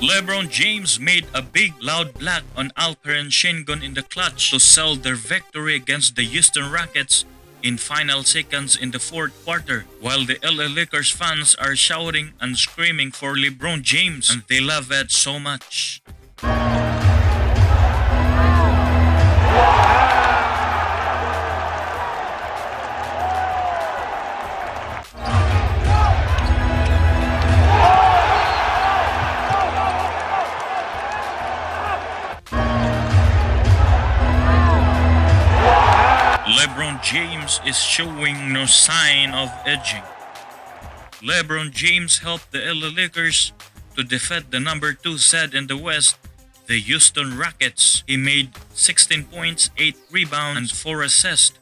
Lebron James made a big loud block on Alperen Sengun in the clutch to seal their victory against the Houston Rockets in final seconds in the fourth quarter, while the LA Lakers fans are shouting and screaming for Lebron James, and they love it so much. Lebron James is showing no sign of edging. Lebron James helped the LA Lakers to defeat the number 2 seed in the West, the Houston Rockets. He made 16 points, 8 rebounds, and 4 assists